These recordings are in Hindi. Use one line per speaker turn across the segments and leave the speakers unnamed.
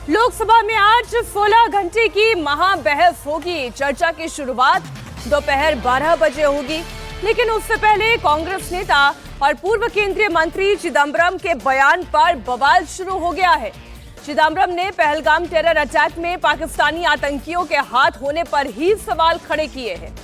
लोकसभा में आज 16 घंटे की महाबहस होगी। चर्चा की शुरुआत दोपहर 12 बजे होगी, लेकिन उससे पहले कांग्रेस नेता और पूर्व केंद्रीय मंत्री चिदंबरम के बयान पर बवाल शुरू हो गया है। चिदंबरम ने पहलगाम टेरर अटैक में पाकिस्तानी आतंकियों के हाथ होने पर ही सवाल खड़े किए हैं।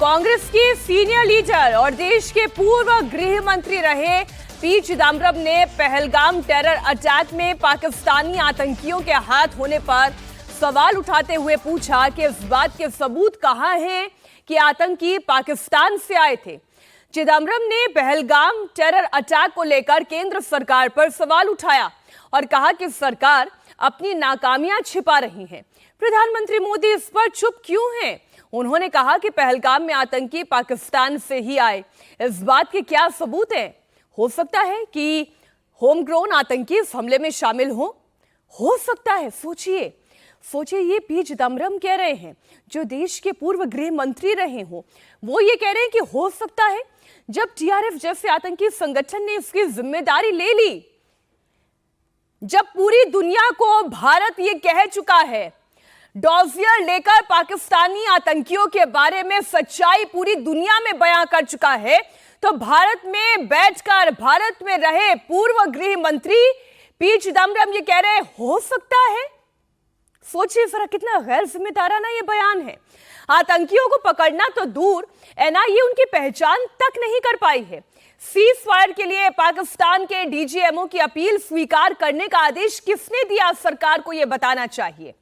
कांग्रेस के सीनियर लीडर और देश के पूर्व गृह मंत्री रहे पी चिदंबरम ने पहलगाम टेरर अटैक में पाकिस्तानी आतंकियों के हाथ होने पर सवाल उठाते हुए पूछा कि इस बात के सबूत कहां हैं कि आतंकी पाकिस्तान से आए थे। चिदंबरम ने पहलगाम टेरर अटैक को लेकर केंद्र सरकार पर सवाल उठाया और कहा कि सरकार अपनी नाकामियां छिपा रही है। प्रधानमंत्री मोदी इस पर चुप क्यों हैं? उन्होंने कहा कि पहलगाम में आतंकी पाकिस्तान से ही आए। इस बात के क्या सबूत हैं? हो सकता है कि होम ग्रोन आतंकी इस हमले में शामिल हो सकता है। सोचिए ये पी चिदंबरम कह रहे हैं, जो देश के पूर्व गृह मंत्री रहे हों, वो ये कह रहे हैं कि हो सकता है। जब टीआरएफ जैसे आतंकी संगठन ने इसकी जिम्मेदारी ले ली, जब पूरी दुनिया को भारत ये कह चुका है, डॉजियर लेकर पाकिस्तानी आतंकियों के बारे में सच्चाई पूरी दुनिया में बयां कर चुका है, तो भारत में बैठकर भारत में रहे पूर्व गृह मंत्री पी चिदंबरम ये कह रहे हो सकता है। सोचिए जरा कितना गैर जिम्मेदाराना ये बयान है। आतंकियों को पकड़ना तो दूर, एनआईए उनकी पहचान तक नहीं कर पाई है। सीज फायर के लिए पाकिस्तान के डीजीएमओ की अपील स्वीकार करने का आदेश किसने दिया? सरकार को यह बताना चाहिए।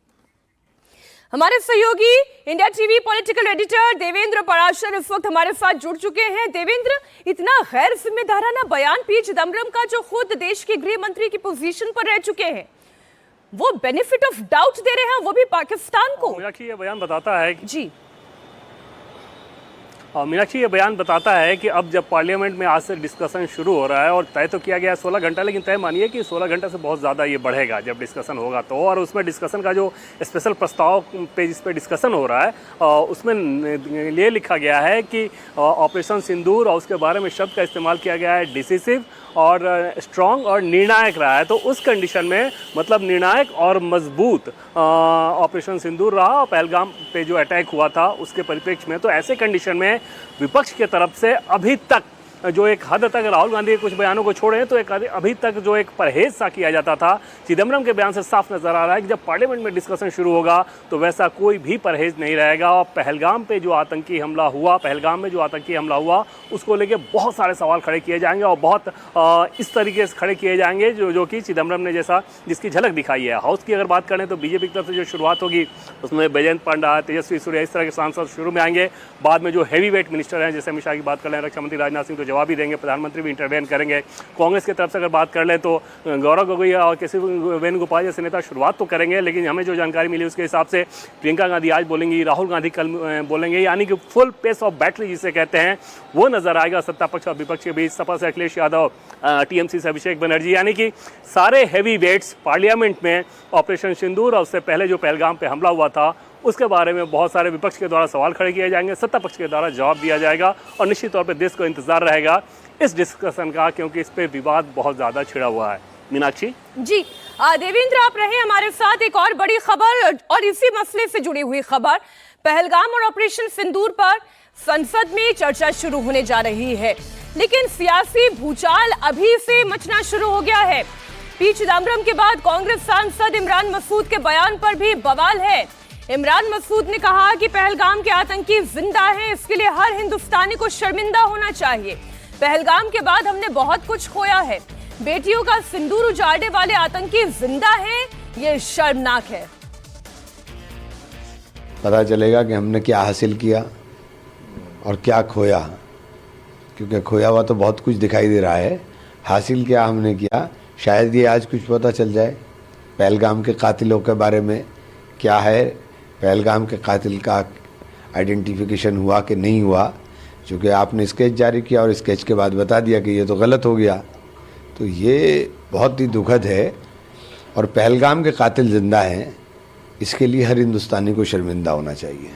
हमारे सहयोगी India TV political editor Devendra Parashar इस वक्त हमारे साथ जुड़ चुके हैं। देवेंद्र, इतना गैर जिम्मेदाराना बयान पी चिदंबरम का, जो खुद देश के गृह मंत्री की पोजीशन पर रह चुके हैं, वो बेनिफिट ऑफ डाउट दे रहे हैं, वो भी पाकिस्तान को।
मीनाक्षी, ये बयान बताता है
जी
मीनाक्षी, ये बयान बताता है कि अब जब पार्लियामेंट में आज से डिस्कशन शुरू हो रहा है, और तय तो किया गया है 16 घंटा, लेकिन तय मानिए कि 16 घंटे से बहुत ज़्यादा ये बढ़ेगा जब डिस्कशन होगा तो। और उसमें डिस्कशन का जो स्पेशल प्रस्ताव पे जिस पे डिस्कशन हो रहा है, उसमें ये लिखा गया है कि ऑपरेशन सिंदूर, और उसके बारे में शब्द का इस्तेमाल किया गया है डिसिसिव और स्ट्रॉन्ग और निर्णायक रहा है। तो उस कंडीशन में मतलब निर्णायक और मजबूत ऑपरेशन सिंदूर रहा, और पहलगाम पे जो अटैक हुआ था उसके परिप्रेक्ष्य में, तो ऐसे कंडीशन में विपक्ष की तरफ से अभी तक जो एक हद तक राहुल गांधी के कुछ बयानों को छोड़े तो एक अभी तक जो एक परहेज सा किया जाता था, चिदंबरम के बयान से साफ नजर आ रहा है कि जब पार्लियामेंट में डिस्कशन शुरू होगा तो वैसा कोई भी परहेज नहीं रहेगा। और पहलगाम में जो आतंकी हमला हुआ उसको लेके बहुत सारे सवाल खड़े किए जाएंगे, और बहुत इस तरीके से खड़े किए जाएंगे जो कि चिदंबरम ने जिसकी झलक दिखाई है। हाउस की अगर बात करें तो बीजेपी की तरफ से जो शुरुआत होगी उसमें बैजयंत पांडा, तेजस्वी सूर्या, इस तरह के सांसद शुरू में आएंगे। बाद में जो हैवी वेट मिनिस्टर हैं, जैसे अमित शाह की बात कर लें, रक्षा मंत्री राजनाथ सिंह तो जवाब भी देंगे, प्रधानमंत्री भी इंटरवेन करेंगे। कांग्रेस की तरफ से अगर बात कर ले तो गौरव गोगोई और केसी वेणुगोपाल जैसे नेता शुरुआत तो करेंगे, लेकिन हमें जो जानकारी मिली उसके हिसाब से प्रियंका गांधी आज बोलेंगी, राहुल गांधी कल बोलेंगे, यानी कि फुल पेस ऑफ बैटरी जिसे कहते हैं वो नजर आएगा सत्ता पक्ष और विपक्ष के बीच। सपा से अखिलेश यादव, टीएमसी से अभिषेक बनर्जी, यानी कि सारे हैवी वेट्स पार्लियामेंट में ऑपरेशन सिंदूर और उससे पहले जो पहलगाम पे हमला हुआ था उसके बारे में बहुत सारे विपक्ष के द्वारा सवाल खड़े किए जाएंगे, सत्ता पक्ष के द्वारा जवाब दिया जाएगा, और निश्चित तौर पर देश को इंतजार रहेगा इस डिस्कशन का, क्योंकि इस पे विवाद बहुत ज्यादा छिड़ा हुआ है। मीनाक्षी
जी, देवेंद्र आप रहे हमारे साथ। एक और बड़ी खबर और इसी मसले से जुड़ी हुई खबर, पहलगाम और ऑपरेशन सिंदूर पर संसद में चर्चा शुरू होने जा रही है, लेकिन सियासी भूचाल अभी से मचना शुरू हो गया है। पी चिदंबरम के बाद कांग्रेस सांसद इमरान मसूद के बयान पर भी बवाल है। इमरान मसूद ने कहा कि पहलगाम के आतंकी जिंदा हैं, इसके लिए हर हिंदुस्तानी को शर्मिंदा होना चाहिए। पहलगाम के बाद हमने बहुत कुछ खोया है, बेटियों का सिंदूर उजाड़ने वाले आतंकी जिंदा हैं, ये शर्मनाक है।
पता चलेगा कि हमने क्या हासिल किया और क्या खोया, क्योंकि खोया हुआ तो बहुत कुछ दिखाई दे रहा है, हासिल क्या हमने किया शायद ये आज कुछ पता चल जाए। पहलगाम के कातिलों के बारे में क्या है, पहलगाम के कातिल का आइडेंटिफिकेशन हुआ कि नहीं हुआ, क्योंकि आपने स्केच जारी किया और स्केच के बाद बता दिया कि ये तो गलत हो गया, तो ये बहुत ही दुखद है। और पहलगाम के कातिल जिंदा हैं, इसके लिए हर हिंदुस्तानी को शर्मिंदा होना चाहिए।